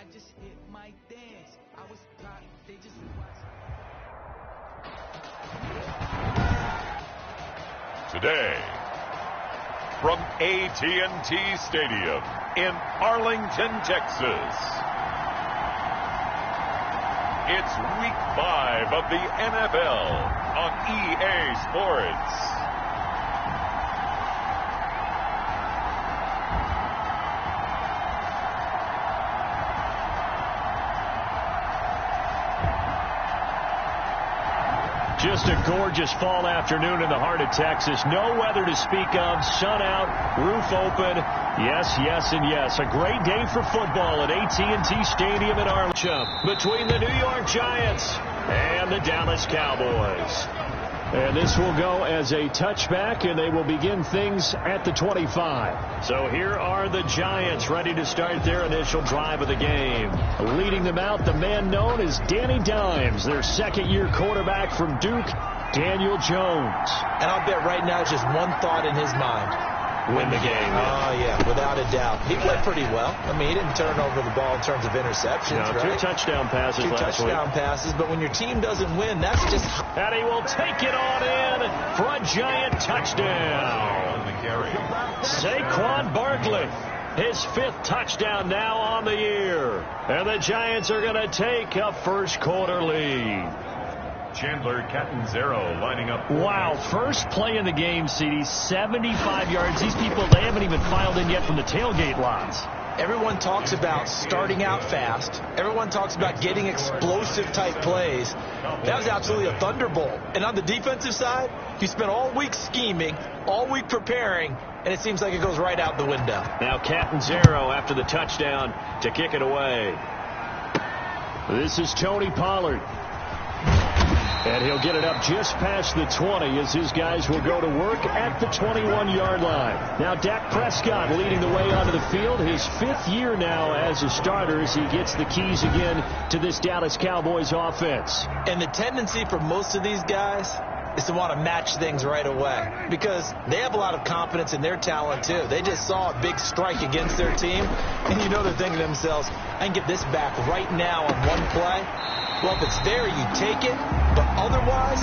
I just hit my dance. I was tired. They just watched. Today, from AT&T Stadium in Arlington, Texas, it's Week 5 of the NFL on EA Sports. Just a gorgeous fall afternoon in the heart of Texas. No weather to speak of. Sun out, roof open. Yes, yes, and yes. A great day for football at AT&T Stadium in Arlington between the New York Giants and the Dallas Cowboys. And this will go as a touchback, and they will begin things at the 25. So here are the Giants ready to start their initial drive of the game. Leading them out, the man known as Danny Dimes, their second-year quarterback from Duke, Daniel Jones. And I'll bet right now it's just one thought in his mind. Win the game. Oh, yeah, without a doubt. He played pretty well. I mean, he didn't turn over the ball in terms of interceptions, no, right? 2 touchdown passes last week. 2 touchdown passes, but when your team doesn't win, that's just... And he will take it on in for a Giant touchdown. Saquon Barkley, his 5th touchdown now on the year. And the Giants are going to take a first-quarter lead. Chandler Catanzaro lining up. Wow, first play in the game, CD, 75 yards. These people, they haven't even filed in yet from the tailgate lots. Everyone talks about starting out fast. Everyone talks about getting explosive-type plays. That was absolutely a thunderbolt. And on the defensive side, you spent all week scheming, all week preparing, and it seems like it goes right out the window. Now Catanzaro after the touchdown to kick it away. This is Tony Pollard. And he'll get it up just past the 20 as his guys will go to work at the 21-yard line. Now Dak Prescott leading the way onto the field. His 5th year now as a starter as he gets the keys again to this Dallas Cowboys offense. And the tendency for most of these guys is to want to match things right away because they have a lot of confidence in their talent too. They just saw a big strike against their team, and you know they're thinking to themselves, I can get this back right now on one play. Well, if it's there, you take it. But otherwise,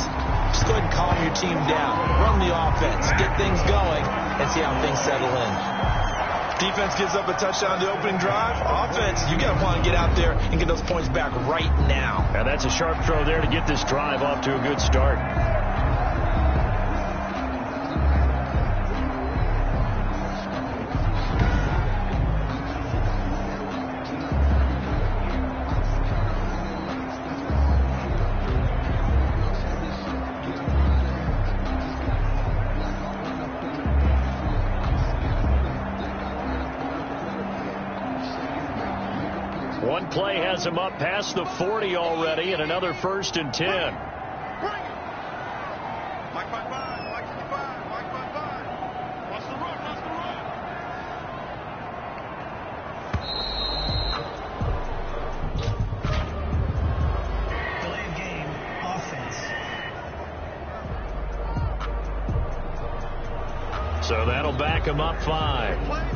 just go ahead and calm your team down. Run the offense. Get things going and see how things settle in. Defense gives up a touchdown the opening drive. Offense, you got to want to get out there and get those points back right now. And that's a sharp throw there to get this drive off to a good start. One play has him up past the 40 already, and another 1st and 10. Delay of game, offense. So that'll back him up 5.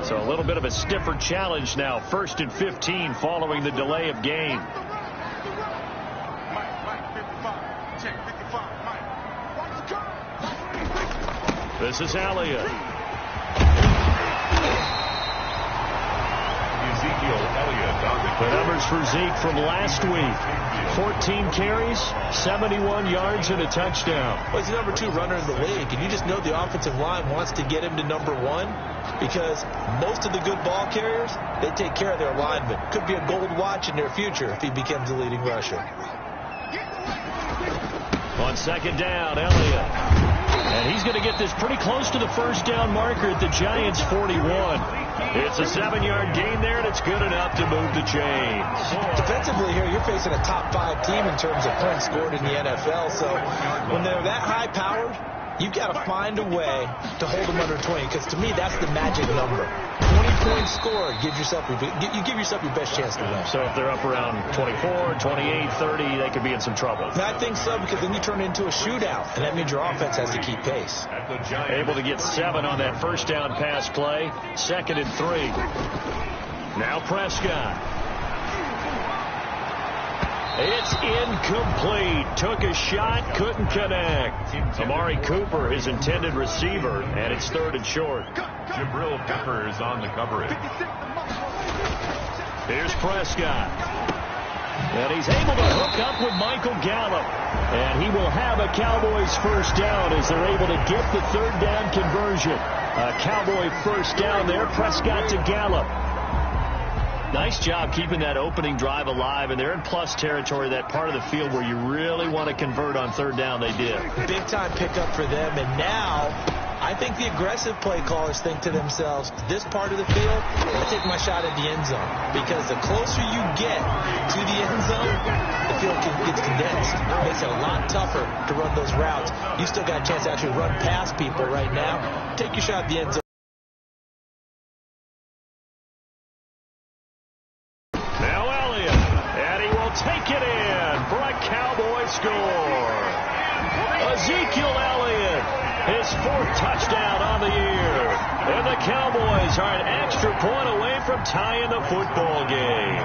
So a little bit of a stiffer challenge now. 1st and 15 following the delay of game. This is Elliott. Ezekiel Elliott on The numbers for Zeke from last week. 14 carries, 71 yards, and a touchdown. Well, he's the number 2 runner in the league, and you just know the offensive line wants to get him to number 1 because most of the good ball carriers, they take care of their linemen. Could be a gold watch in their future if he becomes the leading rusher. On 2nd down, Elliott. And he's going to get this pretty close to the first down marker at the Giants' 41. It's a 7-yard gain there, and it's good enough to move the chains. Defensively here, you're facing a top 5 team in terms of points scored in the NFL. So when they're that high-powered, you've got to find a way to hold them under 20, because to me, that's the magic number. 20 points scored, you give yourself your best chance to win. So if they're up around 24, 28, 30, they could be in some trouble. And I think so, because then you turn it into a shootout, and that means your offense has to keep pace. Able to get 7 on that first down pass play. 2nd and 3. Now Prescott. It's incomplete. Took a shot, couldn't connect. Amari Cooper, his intended receiver, and it's 3rd and short. Jabril Peppers on the coverage. Here's Prescott. And he's able to hook up with Michael Gallup. And he will have a Cowboys first down as they're able to get the 3rd down conversion. A Cowboy first down there. Prescott to Gallup. Nice job keeping that opening drive alive, and they're in plus territory, that part of the field where you really want to convert on 3rd down. They did. Big-time pickup for them, and now I think the aggressive play callers think to themselves, this part of the field, I'll take my shot at the end zone, because the closer you get to the end zone, the field gets condensed. It makes it a lot tougher to run those routes. You still got a chance to actually run past people right now. Take your shot at the end zone. Take it in for a Cowboy score. Ezekiel Elliott, his 4th touchdown on the year. And the Cowboys are an extra point away from tying the football game.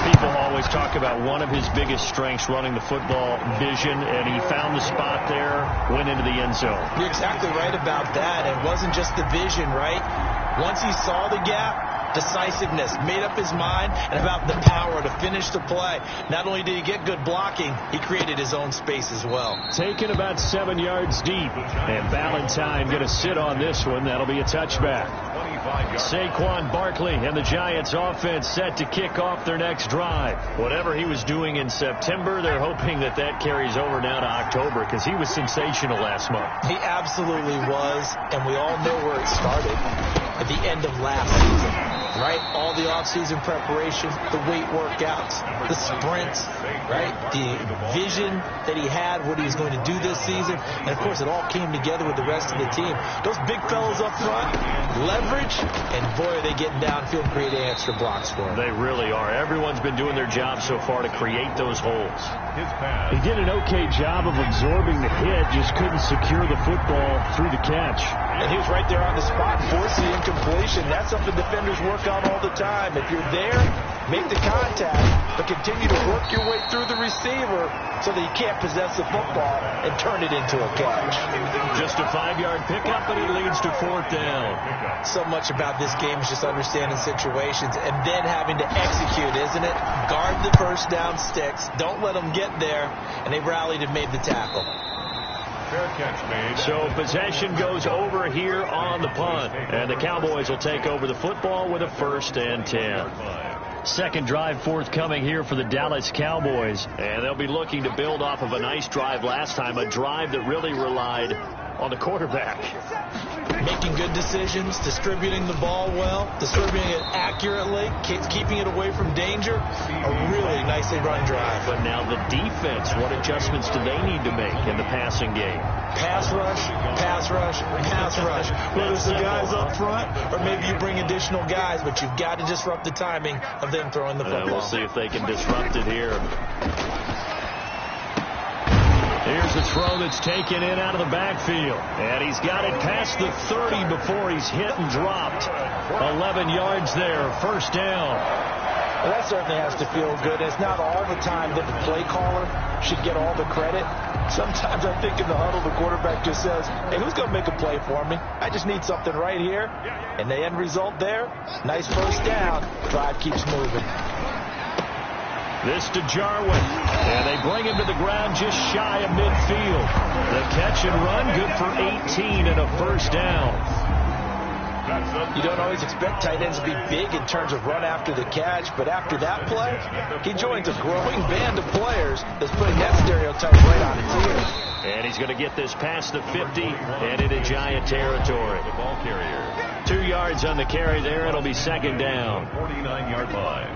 People always talk about one of his biggest strengths, running the football, vision, and he found the spot there, went into the end zone. You're exactly right about that. It wasn't just the vision, right? Once he saw the gap, decisiveness, made up his mind, and about the power to finish the play. Not only did he get good blocking, he created his own space as well. Taken about 7 yards deep, and Valentine going to sit on this one. That'll be a touchback. Saquon Barkley and the Giants offense set to kick off their next drive. Whatever he was doing in September, they're hoping that carries over now to October, because he was sensational last month. He absolutely was, and we all know where it started. At the end of last season, right? All the off-season preparation, the weight workouts, the sprints, right? The vision that he had, what he was going to do this season. And, of course, it all came together with the rest of the team. Those big fellas up front, leverage, and, boy, are they getting downfield and creating extra blocks for him. They really are. Everyone's been doing their job so far to create those holes. He did an okay job of absorbing the hit, just couldn't secure the football through the catch. And he was right there on the spot, forcing the incompletion. That's something defenders work on all the time. If you're there, make the contact, but continue to work your way through the receiver so that you can't possess the football and turn it into a catch. Just a 5-yard pickup, and he leads to 4th down. So much about this game is just understanding situations and then having to execute, isn't it? Guard the first down sticks. Don't let them get there. And they rallied and made the tackle. Fair catch made. So possession goes over here on the punt. And the Cowboys will take over the football with a 1st and 10. Second drive forthcoming here for the Dallas Cowboys. And they'll be looking to build off of a nice drive last time, a drive that really relied on the quarterback. Making good decisions, distributing the ball well, distributing it accurately, keeping it away from danger. A really nicely run drive. But now the defense, what adjustments do they need to make in the passing game? Pass rush, pass rush, pass rush. Whether it's the guys up front or maybe you bring additional guys, but you've got to disrupt the timing of them throwing the football. We'll see if they can disrupt it here. Here's a throw that's taken in out of the backfield. And he's got it past the 30 before he's hit and dropped. 11 yards there, 1st down. Well, that certainly has to feel good. It's not all the time that the play caller should get all the credit. Sometimes I think in the huddle, the quarterback just says, hey, who's going to make a play for me? I just need something right here. And the end result there, nice 1st down. Drive keeps moving. This to Jarwin, and they bring him to the ground just shy of midfield. The catch and run, good for 18 and a 1st down. You don't always expect tight ends to be big in terms of run after the catch, but after that play, he joins a growing band of players that's putting that stereotype right on its ear. And he's going to get this past the 50 and into Giant territory. The ball carrier. 2 yards on the carry there. It'll be 2nd down. 49-yard line.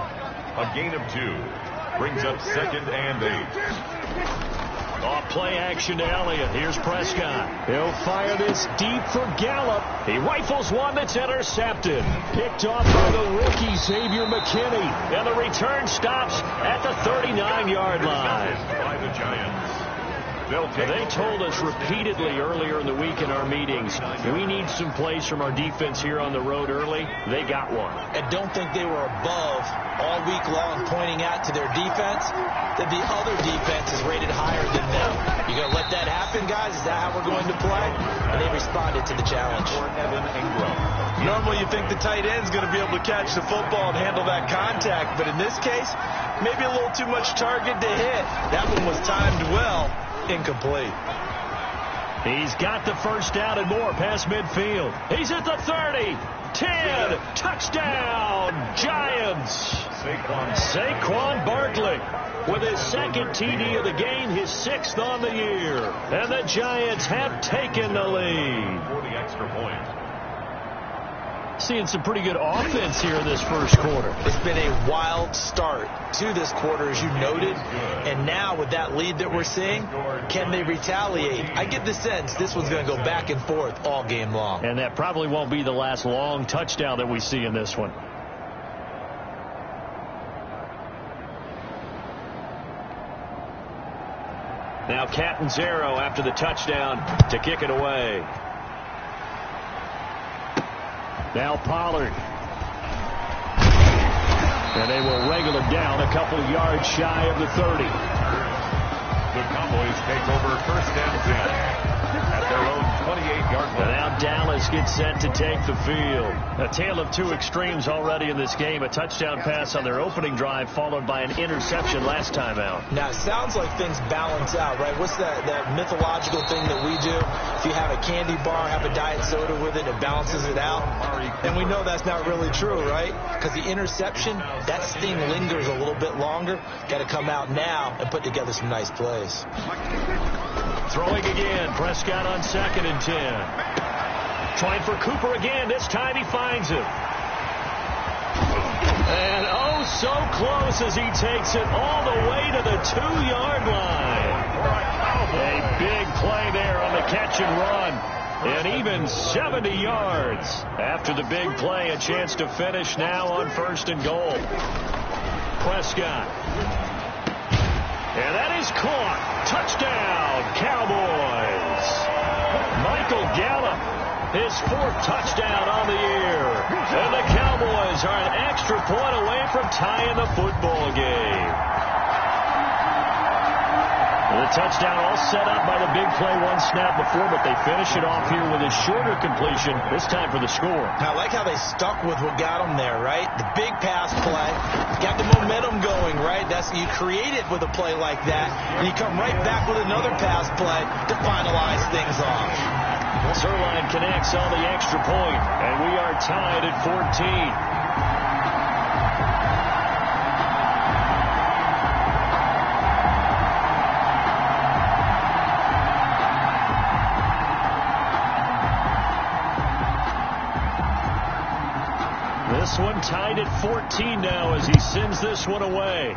A gain of 2. Brings up 2nd and 8. Off play action to Elliott. Here's Prescott. He'll fire this deep for Gallup. He rifles one that's intercepted. Picked off by the rookie Xavier McKinney. And the return stops at the 39-yard line. By the Giants. They told us repeatedly earlier in the week in our meetings, we need some plays from our defense here on the road early. They got one. And don't think they were above all week long pointing out to their defense that the other defense is rated higher than them. You going to let that happen, guys? Is that how we're going to play? And they responded to the challenge. Normally you think the tight end's going to be able to catch the football and handle that contact, but in this case, maybe a little too much target to hit. That one was timed well. Incomplete. He's got the first down and more past midfield. He's at the 30. 10. Touchdown, Giants. Saquon Barkley with his second TD of the game, his 6th on the year. And the Giants have taken the lead. For the extra point. Seeing some pretty good offense here in this first quarter. It's been a wild start to this quarter, as you noted. And now with that lead that we're seeing, can they retaliate? I get the sense this one's going to go back and forth all game long. And that probably won't be the last long touchdown that we see in this one. Now Catanzaro after the touchdown to kick it away. Now Pollard. And they will wrangle it down a couple of yards shy of the 30. The Cowboys take over first down 10 at their own 28-yard line. Now Dallas gets set to take the field. A tale of two extremes already in this game. A touchdown pass on their opening drive followed by an interception last time out. Now, it sounds like things balance out, right? What's that mythological thing that we do? If you have a candy bar, have a diet soda with it, it balances it out. And we know that's not really true, right? Because the interception, that sting lingers a little bit longer. Got to come out now and put together some nice plays. Throwing again. Prescott on 2nd and 10. Trying for Cooper again. This time he finds him. And oh, so close as he takes it all the way to the 2-yard line. A big play there on the catch and run. And even 70 yards. After the big play, a chance to finish now on 1st and goal. Prescott. And that is caught. Touchdown, Cowboys. Michael Gallup, his 4th touchdown on the year. And the Cowboys are an extra point away from tying the football game. The touchdown all set up by the big play one snap before, but they finish it off here with a shorter completion, this time for the score. I like how they stuck with what got them there, right? The big pass play, got the momentum going, right? You create it with a play like that, and you come right back with another pass play to finalize things off. Zerline connects on the extra point, and we are tied at 14. This one tied at 14 now as he sends this one away.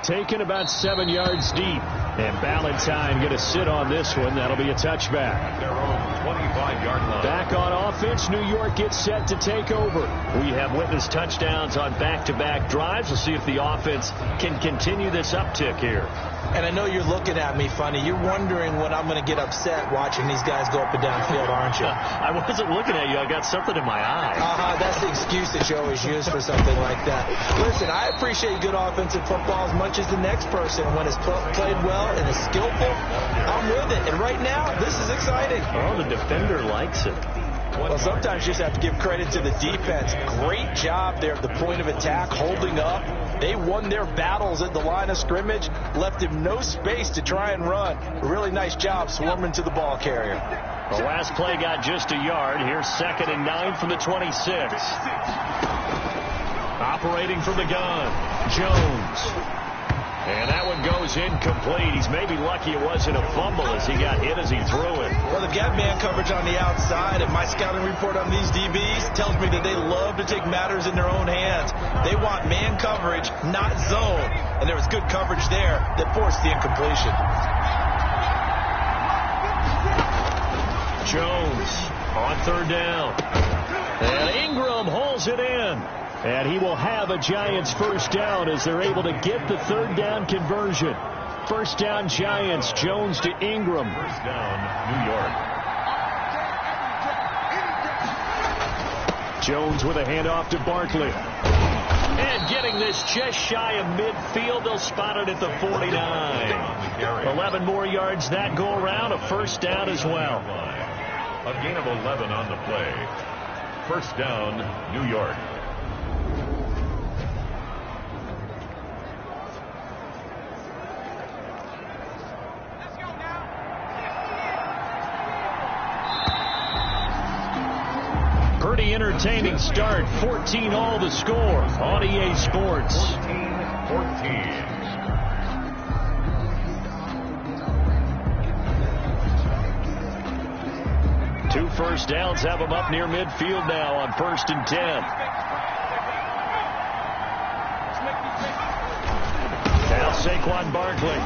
Taken about 7 yards deep. And Ballantyne going to sit on this one. That'll be a touchback. At their own 25-yard line. Back on offense, New York gets set to take over. We have witnessed touchdowns on back-to-back drives. We'll see if the offense can continue this uptick here. And I know you're looking at me funny. You're wondering when I'm going to get upset watching these guys go up and down field, aren't you? I wasn't looking at you. I got something in my eye. That's the excuse that you always use for something like that. Listen, I appreciate good offensive football as much as the next person. When it's played well and is skillful, I'm with it. And right now, this is exciting. Oh, the defender likes it. Well, sometimes you just have to give credit to the defense. Great job there at the point of attack, holding up. They won their battles at the line of scrimmage, left him no space to try and run. Really nice job swarming to the ball carrier. The last play got just a yard. Here's 2nd and 9 from the 26. Operating from the gun, Jones. And that one goes incomplete. He's maybe lucky it wasn't a fumble as he got hit as he threw it. Well, they've got man coverage on the outside, and my scouting report on these DBs tells me that they love to take matters in their own hands. They want man coverage, not zone. And there was good coverage there that forced the incompletion. Jones on 3rd down. And Ingram hauls it in. And he will have a Giants first down as they're able to get the 3rd down conversion. first down Giants. Jones to Ingram. First down, New York. Jones with a handoff to Barkley. And getting this just shy of midfield. They'll spot it at the 49. 11 more yards that go around. A first down as well. A gain of 11 on the play. First down, New York. Pretty entertaining start. 14 all the score on EA Sports. 14-14. 2 first downs have them up near midfield now on 1st and 10. Now Saquon Barkley.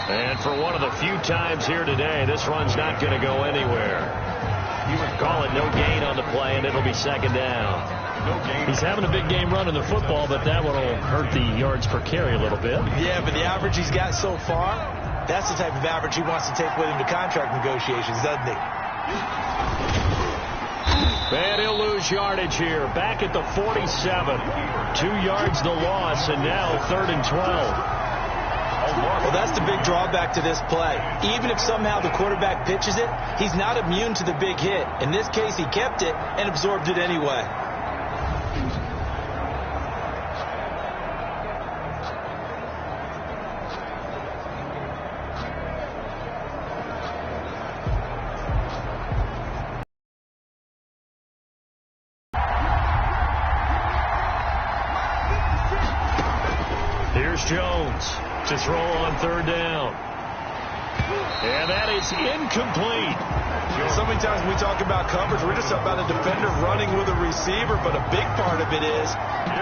And for one of the few times here today, this run's not going to go anywhere. You would call it no gain on the play, and it'll be 2nd down. He's having a big game running the football, but that one will hurt the yards per carry a little bit. Yeah, but the average he's got so far, that's the type of average he wants to take with him to contract negotiations, doesn't he? And he'll lose yardage here. Back at the 47. 2 yards the loss, and now 3rd and 12. Well, that's the big drawback to this play. Even if somehow the quarterback pitches it, he's not immune to the big hit. In this case, he kept it and absorbed it anyway. Here's Jones to throw on 3rd down. And that is incomplete. So many times when we talk about coverage, we're just about a defender running with a receiver, but a big part of it is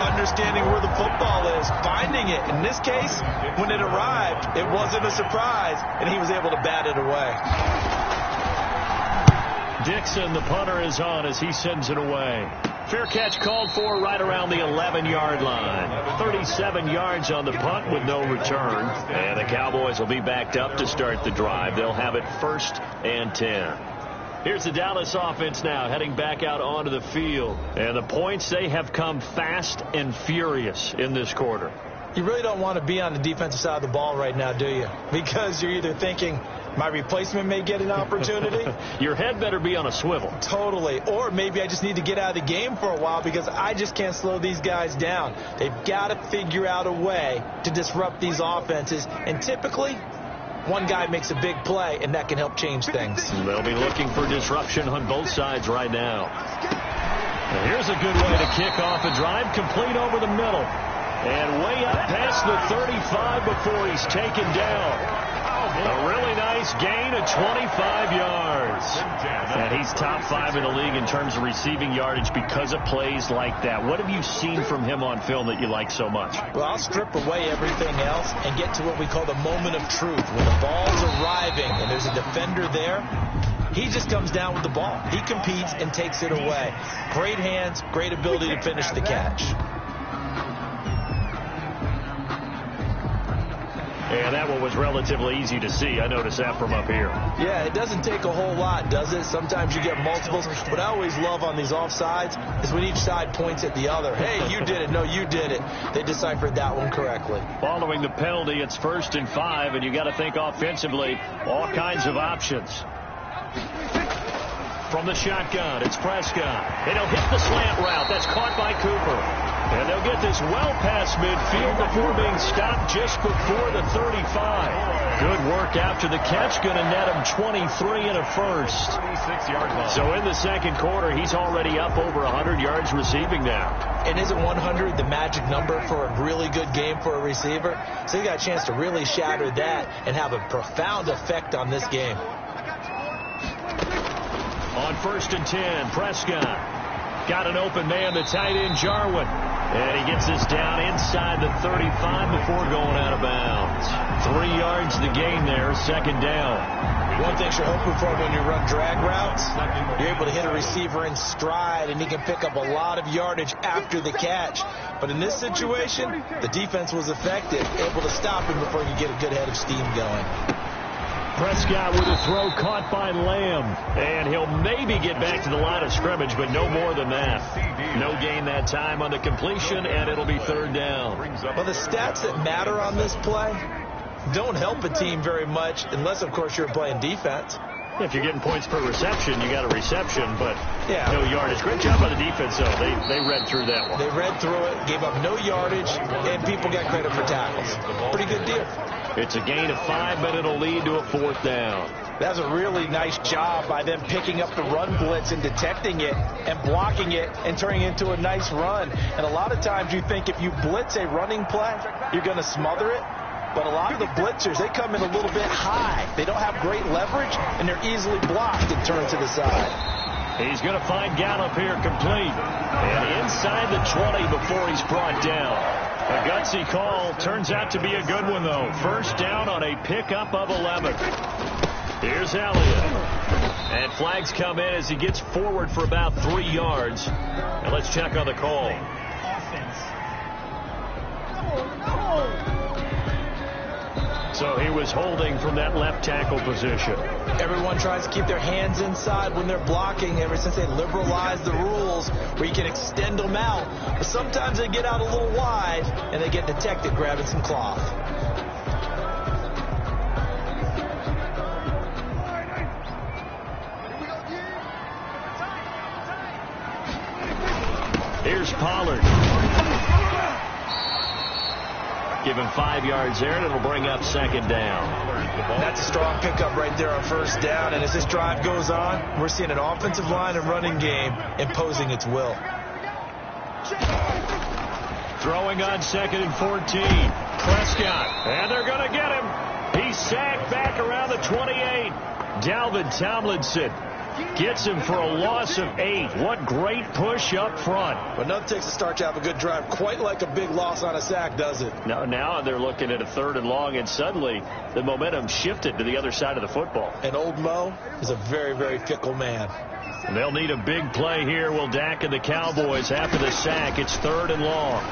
understanding where the football is, finding it. In this case, when it arrived, it wasn't a surprise, and he was able to bat it away. Dixon, the punter, is on as he sends it away. Fair catch called for right around the 11-yard line. 37 yards on the punt with no return. And the Cowboys will be backed up to start the drive. They'll have it 1st and 10. Here's the Dallas offense now heading back out onto the field. And the points, they have come fast and furious in this quarter. You really don't want to be on the defensive side of the ball right now, do you? Because you're either thinking, my replacement may get an opportunity. Your head better be on a swivel. Totally. Or maybe I just need to get out of the game for a while because I just can't slow these guys down. They've got to figure out a way to disrupt these offenses. And typically, one guy makes a big play, and that can help change things. They'll be looking for disruption on both sides right now. And here's a good way to kick off a drive, complete over the middle. And way up past the 35 before he's taken down. A really nice gain of 25 yards. And he's top 5 in the league in terms of receiving yardage because of plays like that. What have you seen from him on film that you like so much? Well, I'll strip away everything else and get to what we call the moment of truth. When the ball's arriving and there's a defender there, he just comes down with the ball. He competes and takes it away. Great hands, great ability to finish the catch. And that one was relatively easy to see. I noticed that from up here. Yeah, it doesn't take a whole lot, does it? Sometimes you get multiples. What I always love on these offsides is when each side points at the other. Hey, you did it. No, you did it. They deciphered that one correctly. Following the penalty, it's 1st and 5, and you got to think offensively, all kinds of options. From the shotgun, it's Prescott. And he'll hit the slant route. That's caught by Cooper. And they'll get this well past midfield before being stopped just before the 35. Good work after the catch. Going to net him 23 and a first. So in the 2nd quarter, he's already up over 100 yards receiving now. And isn't 100 the magic number for a really good game for a receiver? So he got a chance to really shatter that and have a profound effect on this game. On 1st and 10, Prescott. Got an open man, the tight end, Jarwin. And he gets this down inside the 35 before going out of bounds. 3 yards the gain there, 2nd down. One thing you're hoping for when you run drag routes, you're able to hit a receiver in stride, and he can pick up a lot of yardage after the catch. But in this situation, the defense was effective, able to stop him before he could get a good head of steam going. Prescott with a throw caught by Lamb. And he'll maybe get back to the line of scrimmage, but no more than that. No gain that time on the completion, and it'll be third down. Well, the stats that matter on this play don't help a team very much unless, of course, you're playing defense. If you're getting points per reception, you got a reception, but yeah, no yardage. Great job by the defense, though. They read through that one. They read through it, gave up no yardage, and people got credit for tackles. Pretty good deal. It's a gain of 5, but it'll lead to a fourth down. That's a really nice job by them picking up the run blitz and detecting it and blocking it and turning it into a nice run. And a lot of times you think if you blitz a running play, you're going to smother it. But a lot of the blitzers, they come in a little bit high. They don't have great leverage, and they're easily blocked and turned to the side. He's going to find Gallup here complete. And inside the 20 before he's brought down. A gutsy call. Turns out to be a good one, though. First down on a pickup of 11. Here's Elliott. And flags come in as he gets forward for about 3 yards. Now let's check on the call. Offense. So he was holding from that left tackle position. Everyone tries to keep their hands inside when they're blocking ever since they liberalized the rules where you can extend them out. But sometimes they get out a little wide and they get detected grabbing some cloth. Here's Pollard. Give him 5 yards there, and it'll bring up second down. That's a strong pickup right there on first down. And as this drive goes on, we're seeing an offensive line and running game imposing its will. Throwing on 2nd and 14. Prescott. And they're going to get him. He's sacked back around the 28. Dalvin Tomlinson gets him for a loss of 8. What great push up front. But nothing takes a start to have a good drive quite like a big loss on a sack, does it? Now they're looking at a 3rd and long, and suddenly the momentum shifted to the other side of the football. And old Mo is a very, very fickle man. And they'll need a big play here. Will Dak and the Cowboys after the sack. It's 3rd and long.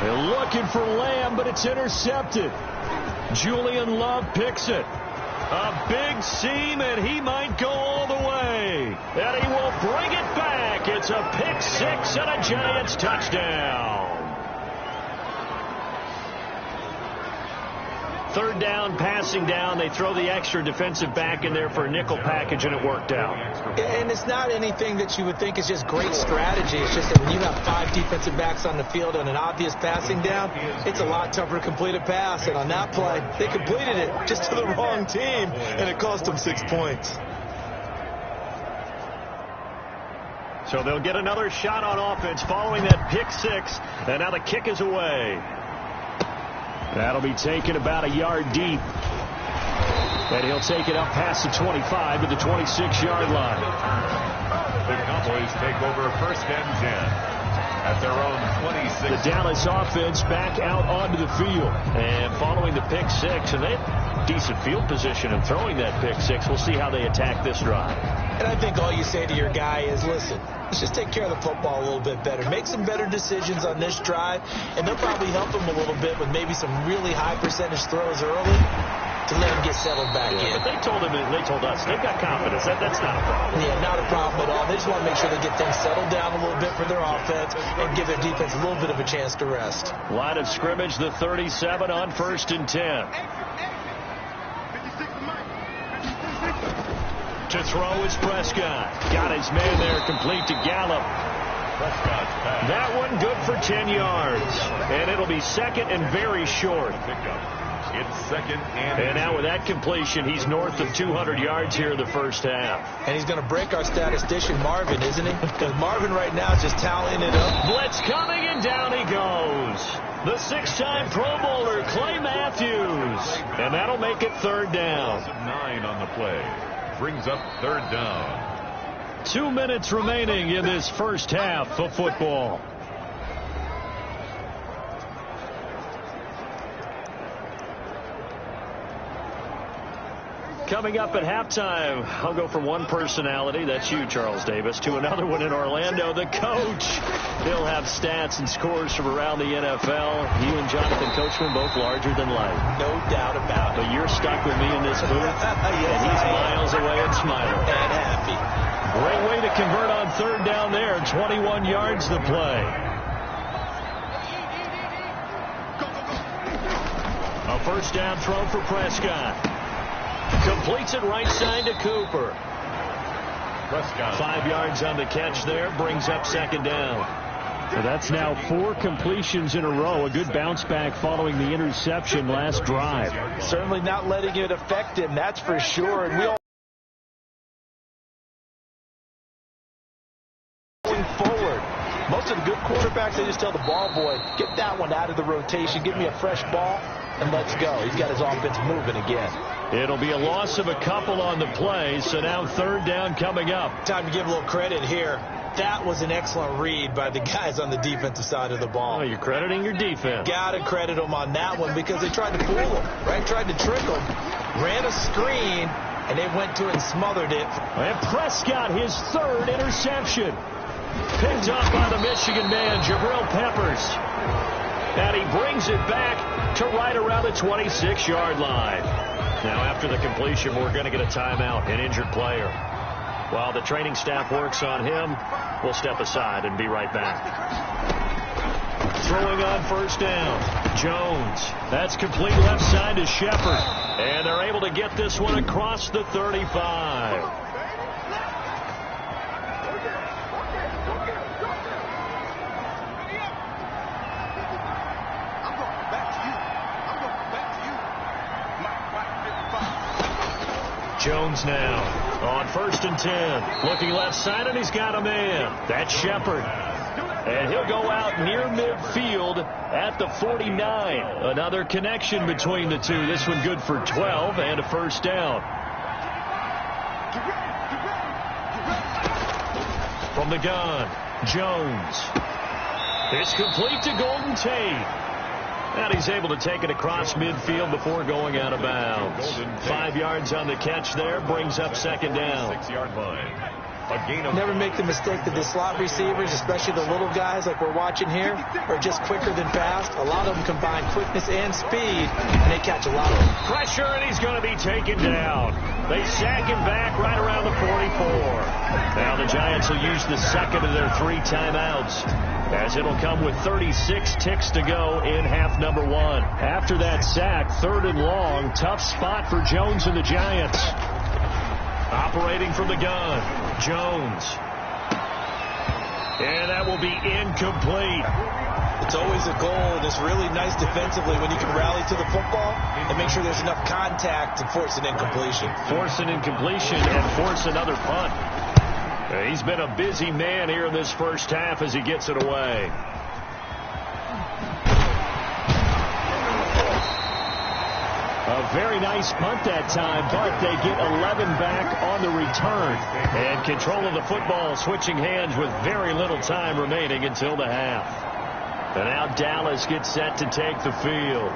They're looking for Lamb, but it's intercepted. Julian Love picks it. A big seam, and he might go all the way. And he will bring it back. It's a pick 6 and a Giants touchdown. 3rd down, passing down. They throw the extra defensive back in there for a nickel package, and it worked out. And it's not anything that you would think is just great strategy. It's just that when you have 5 defensive backs on the field on an obvious passing down, it's a lot tougher to complete a pass. And on that play, they completed it just to the wrong team, and it cost them 6 points. So they'll get another shot on offense following that pick 6, and now the kick is away. That'll be taken about a yard deep. And he'll take it up past the 25 to the 26-yard line. The Cowboys take over 1st and 10 at their own 26. The Dallas offense back out onto the field. And following the pick 6, and they have decent field position in throwing that pick 6. We'll see how they attack this drive. And I think all you say to your guy is, listen, let's just take care of the football a little bit better. Make some better decisions on this drive, and they'll probably help him a little bit with maybe some really high percentage throws early to let him get settled back in. But they told us, they've got confidence. That's not a problem. Yeah, not a problem at all. They just want to make sure they get things settled down a little bit for their offense and give their defense a little bit of a chance to rest. Line of scrimmage, the 37 on 1st and 10. To throw is Prescott. Got his man there, complete to Gallup. That one good for 10 yards. And it'll be 2nd and very short. It's 2nd and... And now with that completion, he's north of 200 yards here in the first half. And he's going to break our statistician Marvin, isn't he? Because Marvin right now is just tallying it up. Blitz coming, and down he goes. The 6-time Pro Bowler, Clay Matthews. And that'll make it 3rd down. 9 on the play. Brings up 3rd down. 2 minutes remaining in this first half of football. Coming up at halftime, I'll go from one personality, that's you, Charles Davis, to another one in Orlando, the coach. He'll have stats and scores from around the NFL. You and Jonathan Coachman both larger than life. No doubt about it. But you're stuck with me in this booth, Yes, and he's miles away and smiling. And happy. Great way to convert on third down there. 21 yards the play. A first down throw for Prescott. Completes it right side to Cooper. Prescott. 5 yards on the catch there. Brings up second down. So that's now 4 completions in a row. A good bounce back following the interception last drive. Certainly not letting it affect him, that's for sure. And we all going forward. Most of the good quarterbacks, they just tell the ball boy, get that one out of the rotation, give me a fresh ball, and let's go. He's got his offense moving again. It'll be a loss of a couple on the play, so now third down coming up. Time to give a little credit here. That was an excellent read by the guys on the defensive side of the ball. Oh, you're crediting your defense. Got to credit them on that one because they tried to fool him, right? Tried to trick him. Ran a screen, and they went to it and smothered it. And Prescott, his third interception. Picked up by the Michigan man, Jabril Peppers. And he brings it back to right around the 26-yard line. Now, after the completion, we're going to get a timeout, an injured player. While the training staff works on him, we'll step aside and be right back. Throwing on first down, Jones. That's complete left side to Shepard. And they're able to get this one across the 35. Jones now on 1st and 10. Looking left side, and he's got a man. That's Shepard. And he'll go out near midfield at the 49. Another connection between the two. This one good for 12 and a first down. From the gun, Jones. It's complete to Golden Tate. And he's able to take it across midfield before going out of bounds. 5 yards on the catch there. Brings up second down. 6-yard line. A gain of Never make the mistake that the slot receivers, especially the little guys like we're watching here, are just quicker than fast. A lot of them combine quickness and speed, and they catch a lot of them. Pressure, and he's going to be taken down. They sack him back right around the 44. Now the Giants will use the second of their 3 timeouts, as it'll come with 36 ticks to go in half number 1. After that sack, 3rd and long, tough spot for Jones and the Giants. Operating from the gun, Jones. And that will be incomplete. It's always a goal, and it's really nice defensively when you can rally to the football and make sure there's enough contact to force an incompletion. Force an incompletion and force another punt. He's been a busy man here in this first half as he gets it away. A very nice punt that time, but they get 11 back on the return. And control of the football switching hands with very little time remaining until the half. And now Dallas gets set to take the field.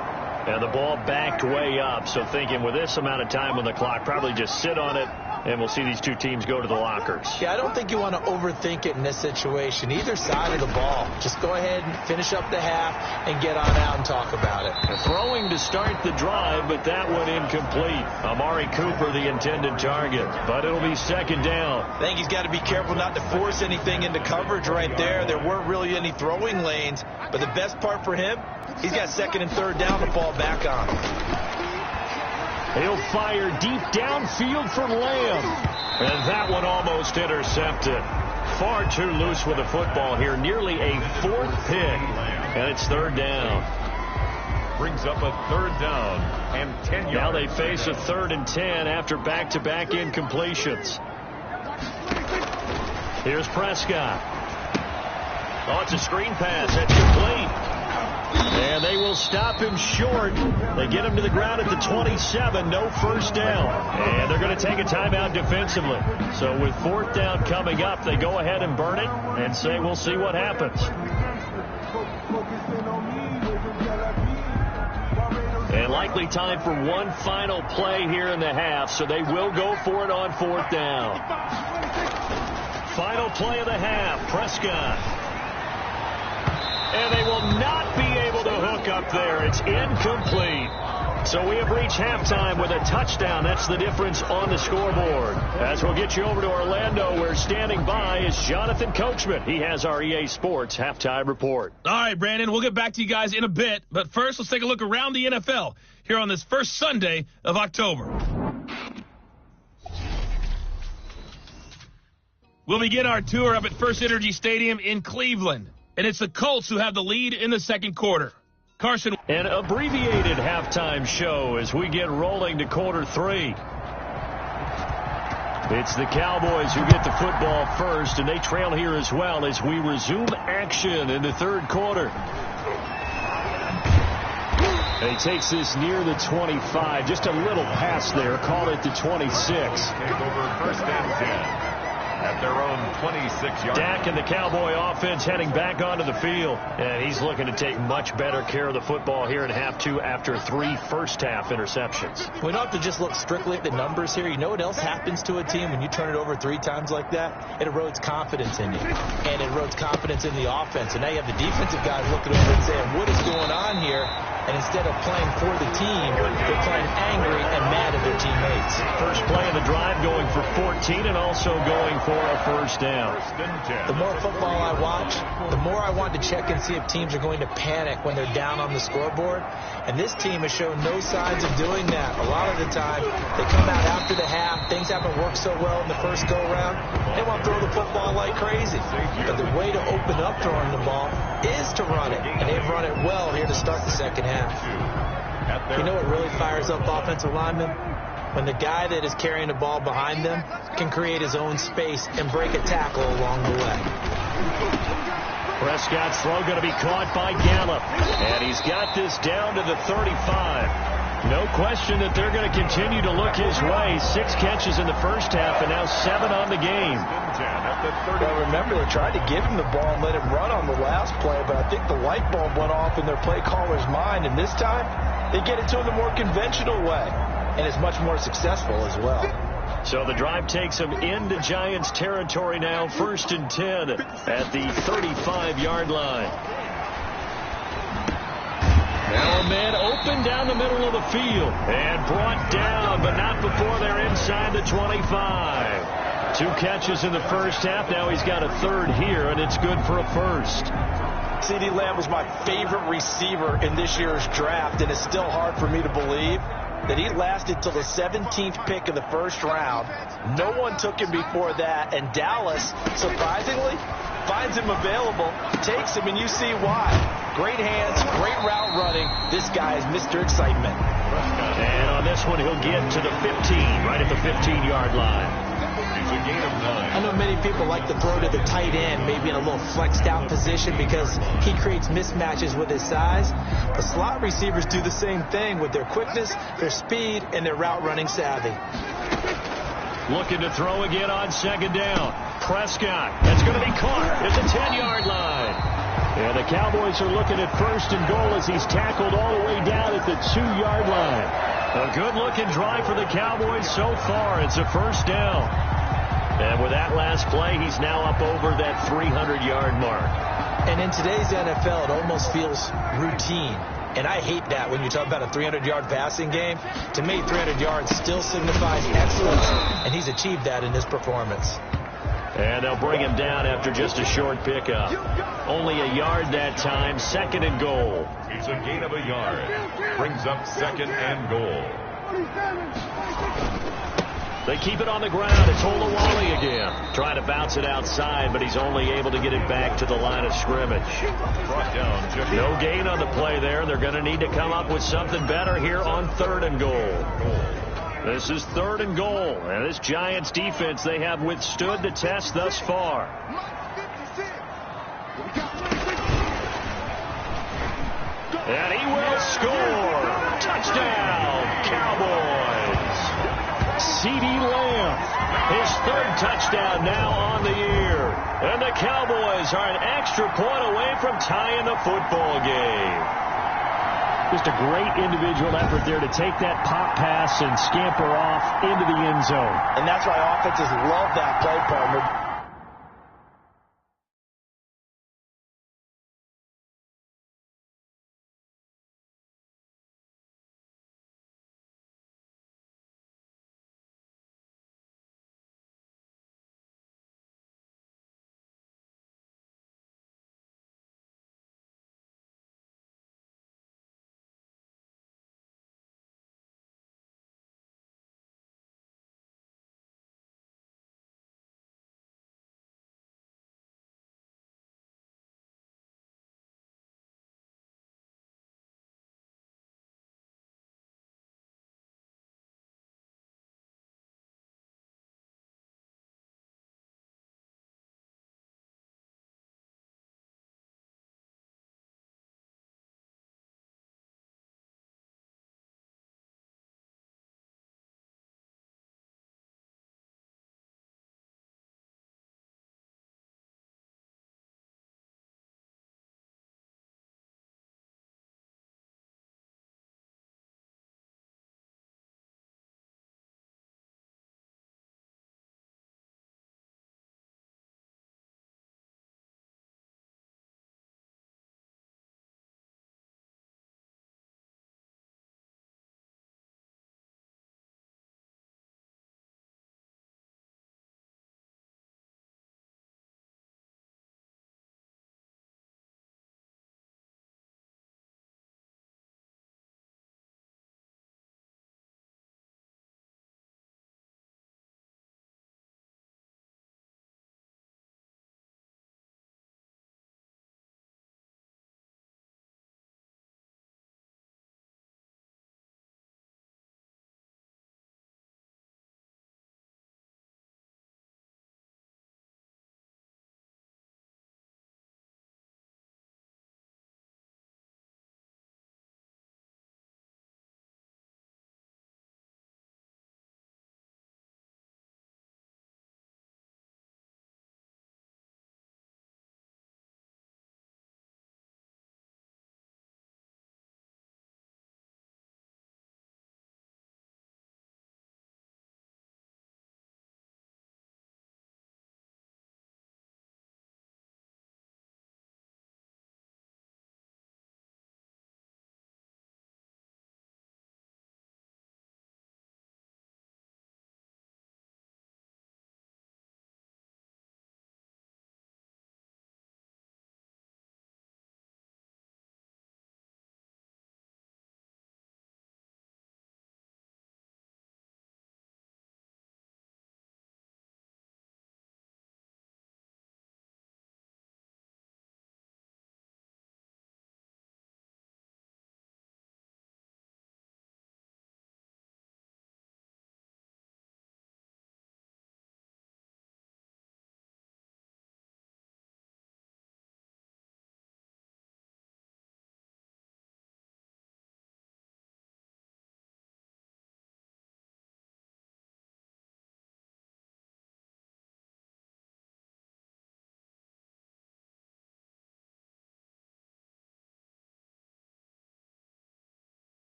And the ball backed way up, so thinking with this amount of time on the clock, probably just sit on it, and we'll see these two teams go to the lockers. Yeah, I don't think you want to overthink it in this situation. Either side of the ball. Just go ahead and finish up the half and get on out and talk about it. Throwing to start the drive, but that one incomplete. Amari Cooper, the intended target, but it'll be second down. I think he's got to be careful not to force anything into coverage right there. There weren't really any throwing lanes, but the best part for him, he's got 2nd and 3rd down to fall back on. He'll fire deep downfield for Lamb. And that one almost intercepted. Far too loose with the football here. Nearly a 4th pick. And it's 3rd down. brings up a 3rd down and 10 yards. Now they face a 3rd and 10 after back-to-back incompletions. Here's Prescott. Oh, it's a screen pass. That's complete. And they will stop him short. They get him to the ground at the 27. No first down. And they're going to take a timeout defensively. So with 4th down coming up, they go ahead and burn it and say we'll see what happens. And And likely time for one final play here in the half, so they will go for it on 4th down. Final play of the half, Prescott. And they will not be able to hook up there. It's incomplete. So we have reached halftime with a touchdown. That's the difference on the scoreboard. As we'll get you over to Orlando, where standing by is Jonathan Coachman. He has our EA Sports halftime report. All right, Brandon, we'll get back to you guys in a bit. But first, let's take a look around the NFL here on this first Sunday of October. We'll begin our tour up at First Energy Stadium in Cleveland. And it's the Colts who have the lead in the second quarter. Carson. An abbreviated halftime show as we get rolling to quarter 3. It's the Cowboys who get the football first, and they trail here as well as we resume action in the third quarter. And he takes this near the 25. Just a little pass there. Call it the 26. Take over first and 10. At their own 26-yard. Dak and the Cowboy offense heading back onto the field. And he's looking to take much better care of the football here in half 2 after 3 first-half interceptions. We don't have to just look strictly at the numbers here. You know what else happens to a team when you turn it over 3 times like that? It erodes confidence in you. And it erodes confidence in the offense. And now you have the defensive guys looking over and saying, what is going on here? And instead of playing for the team, they're playing angry and mad at their teammates. First play of the drive going for 14 and also going for a first down. The more football I watch, the more I want to check and see if teams are going to panic when they're down on the scoreboard. And this team has shown no signs of doing that. A lot of the time, they come out after the half. Things haven't worked so well in the first go-around. They want to throw the football like crazy. But the way to open up throwing the ball is to run it. And they've run it well here to start the second half. You know what really fires up offensive linemen? When the guy that is carrying the ball behind them can create his own space and break a tackle along the way. Prescott's throw going to be caught by Gallup. And he's got this down to the 35. No question that they're going to continue to look his way. 6 catches in the first half and now 7 on the game. Well, remember, they tried to give him the ball and let him run on the last play, but I think the light bulb went off in their play caller's mind, and this time they get it to him the more conventional way, and it's much more successful as well. So the drive takes them into Giants territory now, 1st and 10 at the 35-yard line. Now a man open down the middle of the field and brought down, but not before they're inside the 25. 2 catches in the first half. Now he's got a 3rd here, and it's good for a first. CeeDee Lamb was my favorite receiver in this year's draft, and it's still hard for me to believe that he lasted till the 17th pick of the first round. No one took him before that, and Dallas, surprisingly, finds him available, takes him, and you see why. Great hands, great route running. This guy is Mr. Excitement. And on this one, he'll get to the 15, right at the 15-yard line. It's a gain of 9. I know many people like to throw to the tight end, maybe in a little flexed out position because he creates mismatches with his size. The slot receivers do the same thing with their quickness, their speed, and their route running savvy. Looking to throw again on 2nd down. Prescott, that's going to be caught at the 10-yard line. And the Cowboys are looking at 1st and goal as he's tackled all the way down at the 2-yard line. A good-looking drive for the Cowboys so far. It's a first down. And with that last play, he's now up over that 300-yard mark. And in today's NFL, it almost feels routine. And I hate that when you talk about a 300-yard passing game. To me, 300 yards still signifies excellence, and he's achieved that in this performance. And they'll bring him down after just a short pickup. Only a yard that time, 2nd and goal. It's a gain of a yard. Brings up 2nd and goal. They keep it on the ground. It's Olawale again. Trying to bounce it outside, but he's only able to get it back to the line of scrimmage. Brought down just no gain on the play there. They're going to need to come up with something better here on 3rd and goal. This is 3rd and goal. And this Giants defense, they have withstood the test thus far. And he will score. Touchdown, Cowboys. CeeDee Lamb, his 3rd touchdown now on the year. And the Cowboys are an extra point away from tying the football game. Just a great individual effort there to take that pop pass and scamper off into the end zone. And that's why offenses love that play, partner.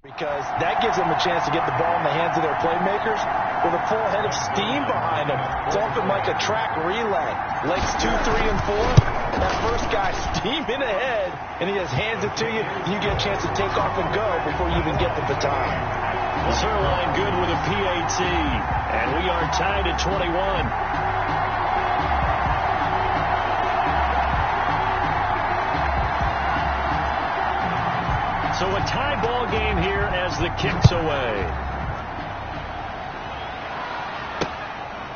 Because that gives them a chance to get the ball in the hands of their playmakers with a full head of steam behind them. It's often like a track relay. Legs 2, 3, and 4. That first guy steaming ahead, and he just hands it to you. You get a chance to take off and go before you even get the baton. Zerline good with a PAT, and we are tied at 21. So a tie ball game here as the kick's away.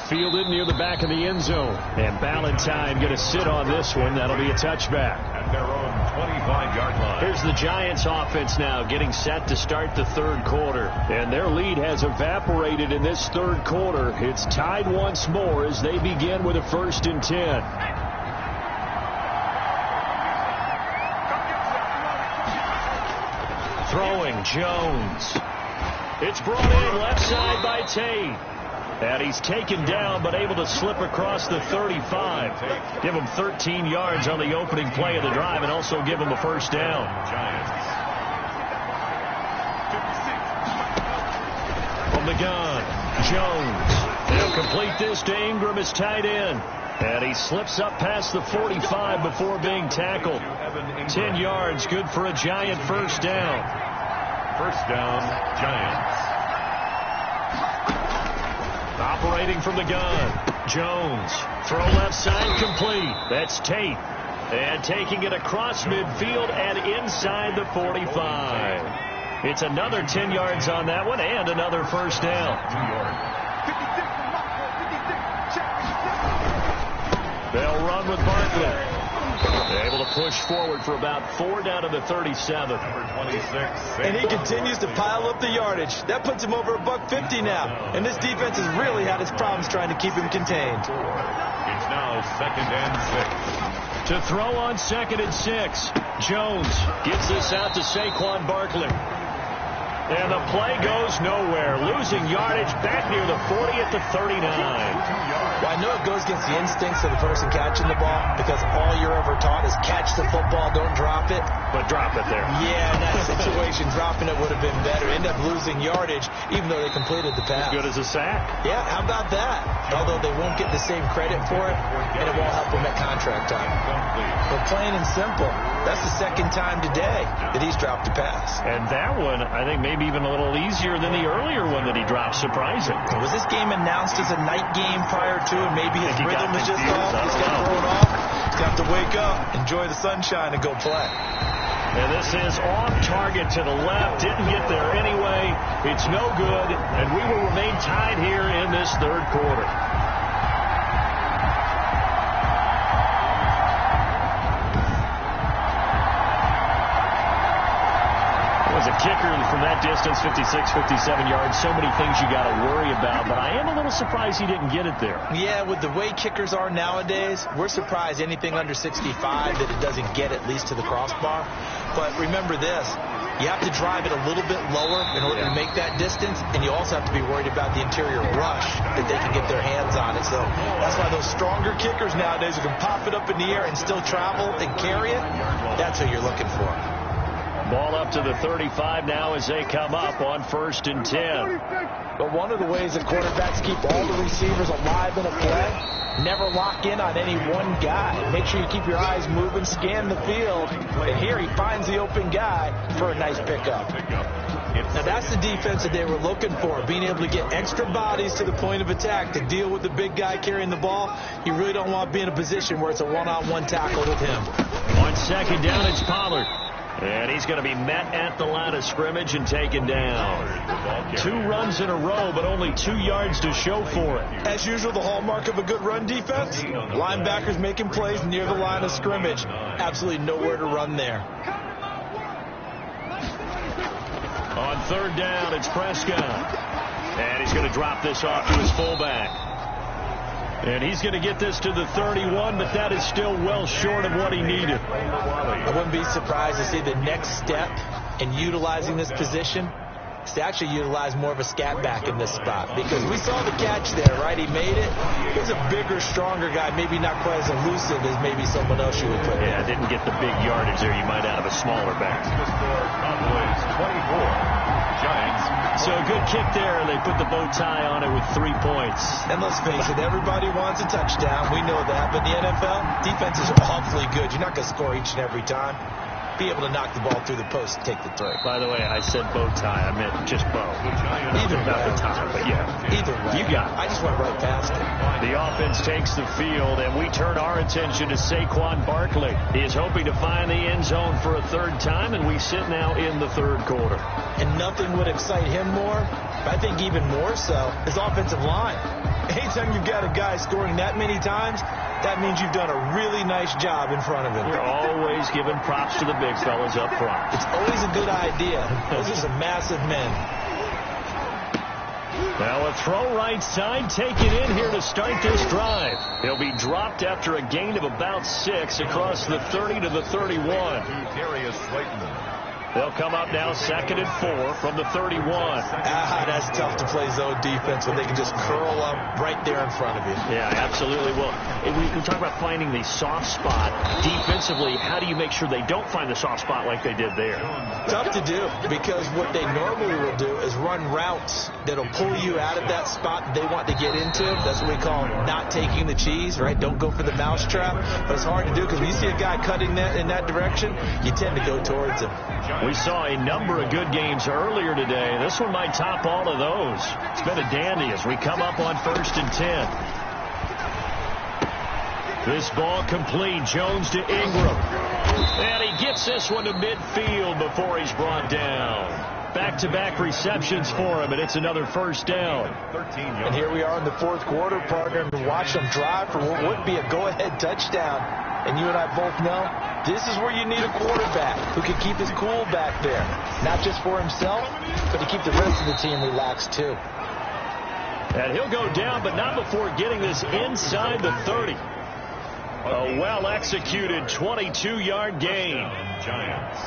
Fielded near the back of the end zone. And Ballantyne going to sit on this one. That'll be a touchback. At their own 25-yard line. Here's the Giants offense now getting set to start the third quarter. And their lead has evaporated in this third quarter. It's tied once more as they begin with a 1st and 10. Throwing Jones. It's brought in left side by Tate. And he's taken down but able to slip across the 35. Give him 13 yards on the opening play of the drive and also give him a 1st down. From the gun, Jones. He'll complete this to Ingram as tight end. And he slips up past the 45 before being tackled. 10 yards, good for a Giant 1st down. 1st down, Giants. Operating from the gun, Jones. Throw left side complete. That's Tate. And taking it across midfield and inside the 45. It's another 10 yards on that one and another 1st down. 2 yards. They'll run with Barkley. Able to push forward for about 4 down to the 37. Number 26. And he continues to pile up the yardage. That puts him over $150 now. And this defense has really had its problems trying to keep him contained. It's now 2nd and 6. To throw on 2nd and 6. Jones gets this out to Saquon Barkley. And the play goes nowhere. Losing yardage back near the 40 at the 39. Well, I know it goes against the instincts of the person catching the ball because all you're ever taught is catch the football, don't drop it. But drop it there. Yeah, in that situation, dropping it would have been better. End up losing yardage even though they completed the pass. As good as a sack. Yeah, how about that? Although they won't get the same credit for it, and it won't help them at contract time. But plain and simple, that's the 2nd time today that he's dropped a pass. And that one, I think, maybe even a little easier than the earlier one that he dropped. Surprising. Was this game announced as a night game prior to, and maybe his rhythm was just off? He's got thrown off. He's got to wake up, enjoy the sunshine, and go play. And this is off target to the left. Didn't get there anyway. It's no good, and we will remain tied here in this third quarter. Was a kicker from that distance, 56, 57 yards. So many things you got to worry about, but I am a little surprised he didn't get it there. Yeah, with the way kickers are nowadays, we're surprised anything under 65 that it doesn't get at least to the crossbar. But remember this, you have to drive it a little bit lower in order to make that distance, and you also have to be worried about the interior rush that they can get their hands on it. So that's why those stronger kickers nowadays who can pop it up in the air and still travel and carry it, that's who you're looking for. Ball up to the 35 now as they come up on 1st and 10. But one of the ways that quarterbacks keep all the receivers alive in a play, never lock in on any one guy. Make sure you keep your eyes moving, scan the field, and here he finds the open guy for a nice pickup. Now that's the defense that they were looking for, being able to get extra bodies to the point of attack to deal with the big guy carrying the ball. You really don't want to be in a position where it's a one-on-one tackle with him. On 2nd down, it's Pollard. And he's going to be met at the line of scrimmage and taken down. 2 runs in a row, but only 2 yards to show for it. As usual, the hallmark of a good run defense, linebackers making plays near the line of scrimmage. Absolutely nowhere to run there. On 3rd down, it's Prescott. And he's going to drop this off to his fullback. And he's going to get this to the 31, but that is still well short of what he needed. I wouldn't be surprised to see the next step in utilizing this position is to actually utilize more of a scat back in this spot. Because we saw the catch there, right? He made it. He's a bigger, stronger guy, maybe not quite as elusive as maybe someone else you would put in. Yeah, didn't get the big yardage there. You might out of a smaller back. Cowboys 24. Giants. So a good kick there, and they put the bow tie on it with 3 points. And let's face it, everybody wants a touchdown. We know that. But in the NFL, defenses are awfully good. You're not going to score each and every time. be able to knock the ball through the post and take the three. By the way, I said bow tie. I meant just bow. Either about way. the tie, but yeah. Either way. You got it. I just went right past it. The offense takes the field, and we turn our attention to Saquon Barkley. He is hoping to find the end zone for a third time, and we sit now in the third quarter. And nothing would excite him more, but I think even more so, his offensive line. Anytime you've got a guy scoring that many times, that means you've done a really nice job in front of him. You're always giving props to the big fellas up front. It's always a good idea. Those are some massive men. Now a throw right side taken in here to start this drive. He'll be dropped after a gain of about 6 across the 30 to the 31. Darius Slayton. They'll come up now 2nd and 4 from the 31. That's tough to play zone defense when they can just curl up right there in front of you. Yeah, absolutely. Well, we talk about finding the soft spot. Defensively, how do you make sure they don't find the soft spot like they did there? Tough to do, because what they normally will do is run routes that'll pull you out of that spot that they want to get into. That's what we call not taking the cheese, right? Don't go for the mousetrap. But it's hard to do because when you see a guy cutting that in that direction, you tend to go towards him. We saw a number of good games earlier today. This one might top all of those. It's been a dandy as we come up on 1st and 10. This ball complete. Jones to Ingram. And he gets this one to midfield before he's brought down. Back-to-back receptions for him, and it's another first down. And here we are in the fourth quarter, partner, and watch them drive for what would be a go-ahead touchdown. And you and I both know this is where you need a quarterback who can keep his cool back there. Not just for himself, but to keep the rest of the team relaxed too. And he'll go down, but not before getting this inside the 30. A well-executed 22-yard gain. Giants.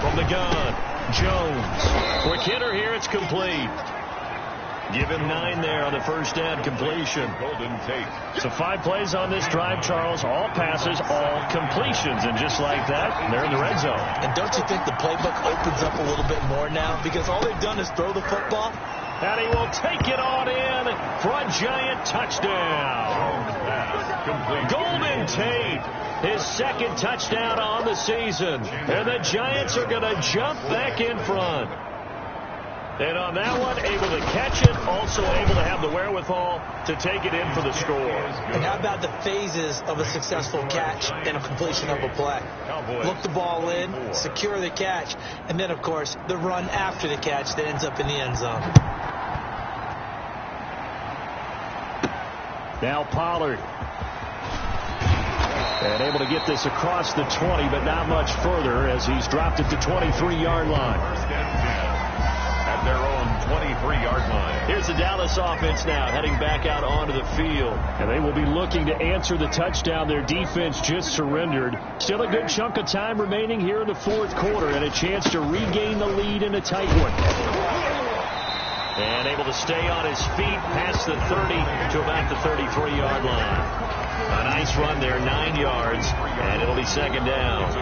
From the gun, Jones. Quick hitter here, it's complete. Give him 9 there on the first down completion. Golden Tate. So 5 plays on this drive, Charles. All passes, all completions. And just like that, they're in the red zone. And don't you think the playbook opens up a little bit more now? Because all they've done is throw the football. And he will take it on in for a Giant touchdown. Golden Tate, his 2nd touchdown on the season. And the Giants are going to jump back in front. And on that one, able to catch it, also able to have the wherewithal to take it in for the score. And how about the phases of a successful catch and a completion of a play? Look the ball in, secure the catch, and then, of course, the run after the catch that ends up in the end zone. Now Pollard. And able to get this across the 20, but not much further as he's dropped it to 23-yard line. At their own 23-yard line. Here's the Dallas offense now heading back out onto the field. And they will be looking to answer the touchdown their defense just surrendered. Still a good chunk of time remaining here in the fourth quarter and a chance to regain the lead in a tight one. And able to stay on his feet past the 30 to about the 33-yard line. A nice run there, 9 yards, and it'll be 2nd down.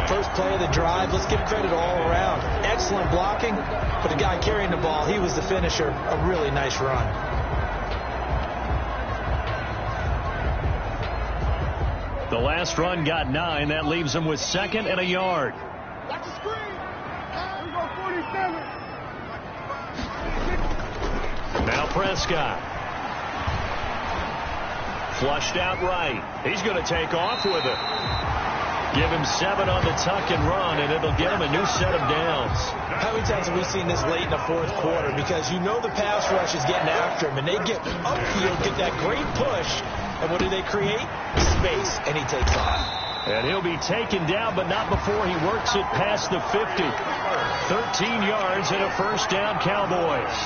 First play of the drive, let's give credit all around. Excellent blocking, but the guy carrying the ball, he was the finisher. A really nice run. The last run got 9. That leaves him with 2nd and a yard. Watch the screen. We go 47. Now Prescott. Flushed out right. He's going to take off with it. Give him 7 on the tuck and run, and it'll get him a new set of downs. How many times have we seen this late in the fourth quarter? Because you know the pass rush is getting after him, and they get upfield, get that great push, and what do they create? Space, and he takes off. And he'll be taken down, but not before he works it past the 50. 13 yards and a first down, Cowboys.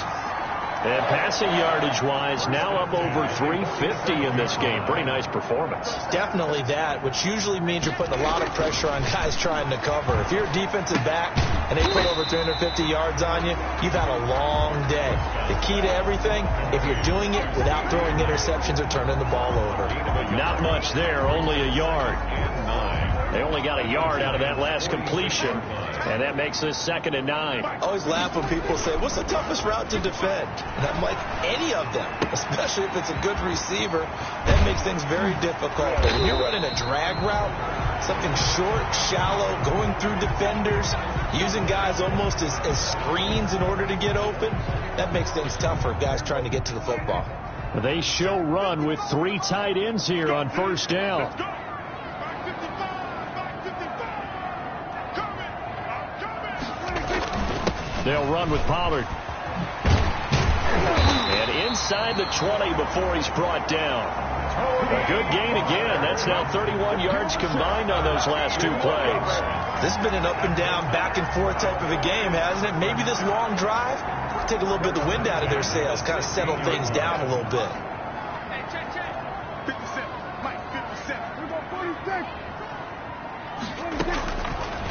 And passing yardage-wise, now up over 350 in this game. Pretty nice performance. Definitely that, which usually means you're putting a lot of pressure on guys trying to cover. If you're a defensive back and they put over 350 yards on you, you've had a long day. The key to everything, if you're doing it without throwing interceptions or turning the ball over. Not much there, only a yard. They only got a yard out of that last completion. And that makes this 2nd and 9. I always laugh when people say, what's the toughest route to defend? And I'm like, any of them, especially if it's a good receiver. That makes things very difficult. But when you're running a drag route, something short, shallow, going through defenders, using guys almost as screens in order to get open, that makes things tough for guys trying to get to the football. They show run with 3 tight ends here on 1st down. They'll run with Pollard. And inside the 20 before he's brought down. A good gain again. That's now 31 yards combined on those last 2 plays. This has been an up and down, back and forth type of a game, hasn't it? Maybe this long drive will take a little bit of the wind out of their sails, kind of settle things down a little bit. 57, Mike, 57. We're going 46.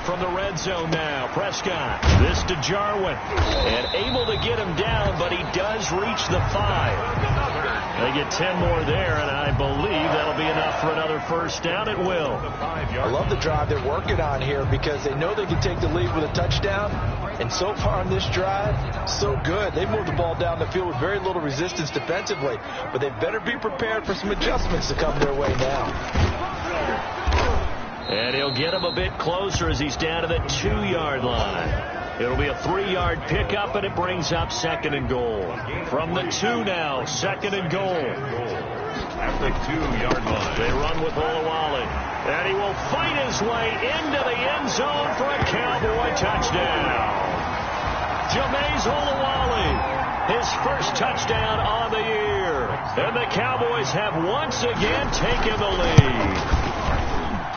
From the red zone now, Prescott. This to Jarwin. And able to get him down, but he does reach the 5. They get 10 more there, and I believe that'll be enough for another 1st down. It will. I love the drive they're working on here because they know they can take the lead with a touchdown. And so far on this drive, so good. They moved the ball down the field with very little resistance defensively. But they better be prepared for some adjustments to come their way now. And he'll get him a bit closer as he's down to the 2-yard line. It'll be a 3-yard pickup, and it brings up 2nd and goal. From the 2 now, 2nd and goal. At the 2-yard line. They run with Olawale. And he will fight his way into the end zone for a Cowboy touchdown. Jameis Olawale, his first touchdown on the year. And the Cowboys have once again taken the lead.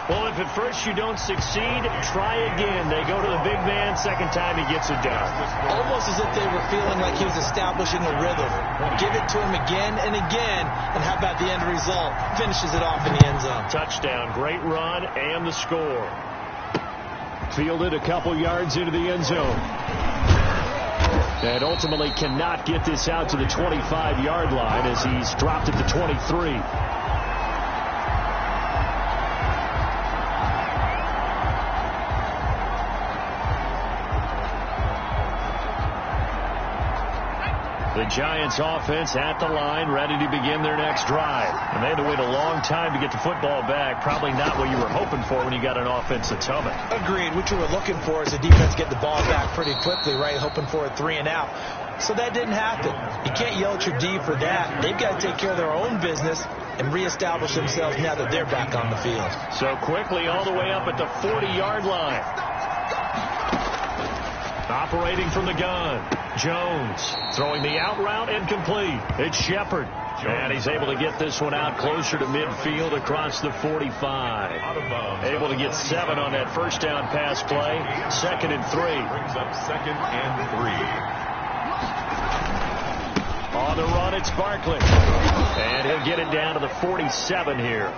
Well, if at first you don't succeed, try again. They go to the big man. Second time he gets it done. Almost as if they were feeling like he was establishing a rhythm. Give it to him again and again. And how about the end result? Finishes it off in the end zone. Touchdown. Great run and the score. Fielded a couple yards into the end zone. And ultimately cannot get this out to the 25-yard line as he's dropped at the 23. The Giants offense at the line, ready to begin their next drive. And they had to wait a long time to get the football back. Probably not what you were hoping for when you got an offense that's humming. Agreed. What you were looking for is the defense get the ball back pretty quickly, right? Hoping for a 3 and out. So that didn't happen. You can't yell at your D for that. They've got to take care of their own business and reestablish themselves now that they're back on the field. So quickly all the way up at the 40-yard line. Operating from the gun. Jones throwing the out route incomplete. It's Shepard. And he's able to get this one out closer to midfield across the 45. Able to get 7 on that first down pass play. 2nd and 3. Brings up 2nd and 3. On the run, it's Barkley. And he'll get it down to the 47 here.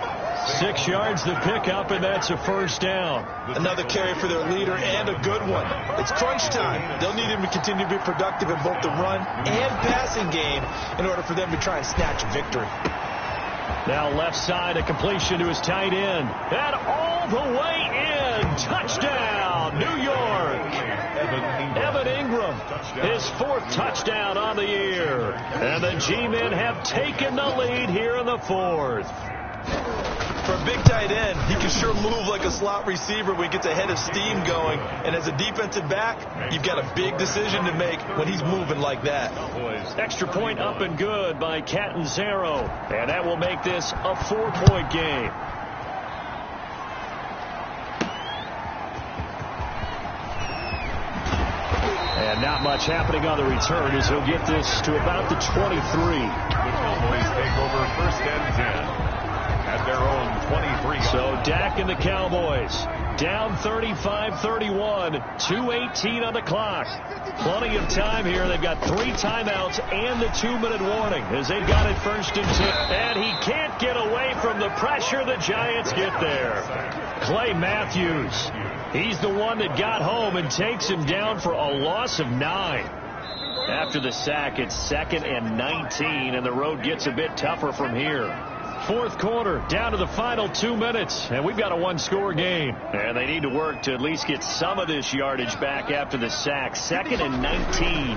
6 yards the pickup, and that's a 1st down. Another carry for their leader and a good one. It's crunch time. They'll need him to continue to be productive in both the run and passing game in order for them to try and snatch a victory. Now left side, a completion to his tight end. And all the way in. Touchdown, New York. Evan Ingram, his 4th touchdown on the year. And the G-men have taken the lead here in the 4th. For a big tight end, he can sure move like a slot receiver when he gets a head of steam going. And as a defensive back, you've got a big decision to make when he's moving like that. Extra point up and good by Catanzaro. And that will make this a 4-point game. And not much happening on the return as he'll get this to about the 23. The Cowboys take over 1st and 10. At their own 23. So Dak and the Cowboys down 35-31, 2:18 on the clock. Plenty of time here. They've got 3 timeouts and the 2-minute warning as they've got it 1st and 10. And he can't get away from the pressure. The Giants get there. Clay Matthews, he's the one that got home and takes him down for a loss of 9. After the sack, it's 2nd and 19, and the road gets a bit tougher from here. fourth quarter, down to the final 2 minutes, and we've got a one-score game. And they need to work to at least get some of this yardage back after the sack. 2nd and 19.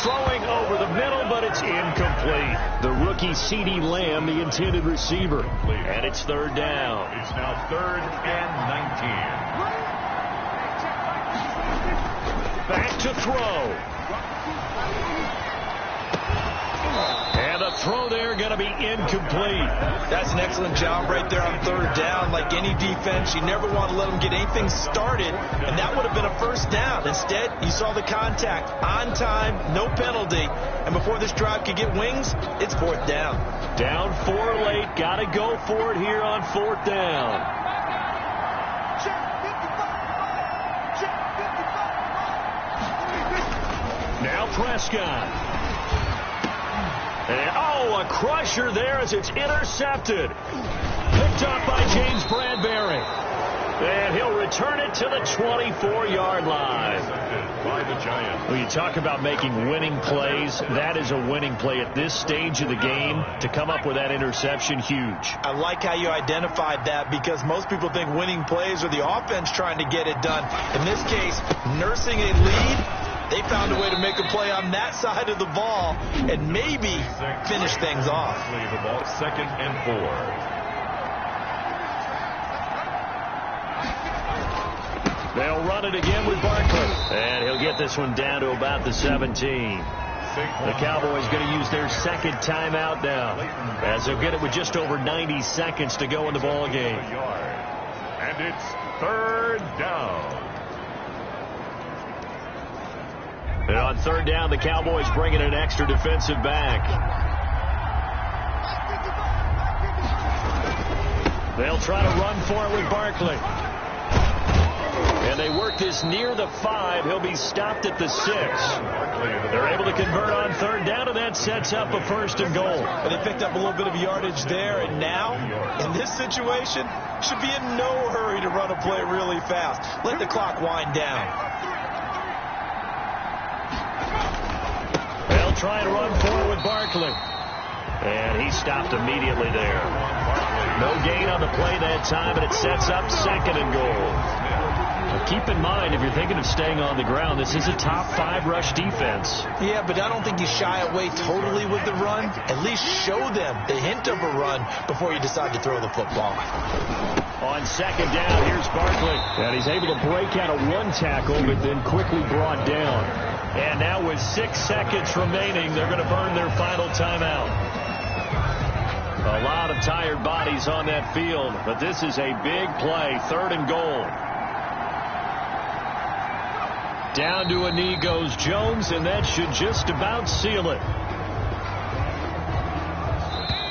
Throwing over the middle, but it's incomplete. The rookie C.D. Lamb, the intended receiver. And it's 3rd down. It's now 3rd and 19. Back to throw. And the throw there going to be incomplete. That's an excellent job right there on 3rd down. Like any defense, you never want to let them get anything started, and that would have been a 1st down. Instead, you saw the contact on time, no penalty, and before this drive could get wings, it's 4th down. Down 4 late, got to go for it here on 4th down. Now Prescott. And, a crusher there as it's intercepted. Picked up by James Bradbury. And he'll return it to the 24-yard line. By the Giants. When you talk about making winning plays, that is a winning play at this stage of the game. To come up with that interception, huge. I like how you identified that, because most people think winning plays are the offense trying to get it done. In this case, nursing a lead, they found a way to make a play on that side of the ball and maybe finish things off. The ball 2nd and 4. They'll run it again with Barkley. And he'll get this one down to about the 17. The Cowboys going to use their 2nd timeout now, as they'll get it with just over 90 seconds to go in the ball game. And it's 3rd down. And on 3rd down, the Cowboys bring in an extra defensive back. They'll try to run for it with Barkley. And they work this near the 5. He'll be stopped at the 6. They're able to convert on 3rd down, and that sets up a 1st and goal. And they picked up a little bit of yardage there, and now, in this situation, should be in no hurry to run a play really fast. Let the clock wind down. They'll try and run forward with Barkley. And he stopped immediately there. No gain on the play that time, and it sets up 2nd and goal. Now keep in mind, if you're thinking of staying on the ground, this is a top 5 rush defense. Yeah, but I don't think you shy away totally with the run. At least show them the hint of a run before you decide to throw the football. On 2nd down, here's Barkley. And he's able to break out of 1 tackle, but then quickly brought down. And now with 6 seconds remaining, they're going to burn their final timeout. A lot of tired bodies on that field, but this is a big play. 3rd and goal. Down to a knee goes Jones, and that should just about seal it.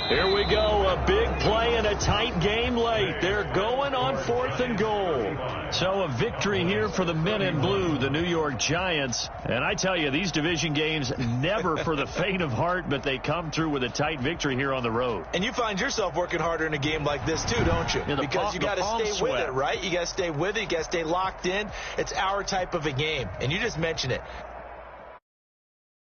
Here we go, a big play and a tight game late. They're going on 4th and goal. So a victory here for the men in blue, the New York Giants. And I tell you, these division games never for the faint of heart, but they come through with a tight victory here on the road. And you find yourself working harder in a game like this too, don't you? Because you got to stay with it, right? You got to stay with it. You got to stay locked in. It's our type of a game. And you just mentioned it.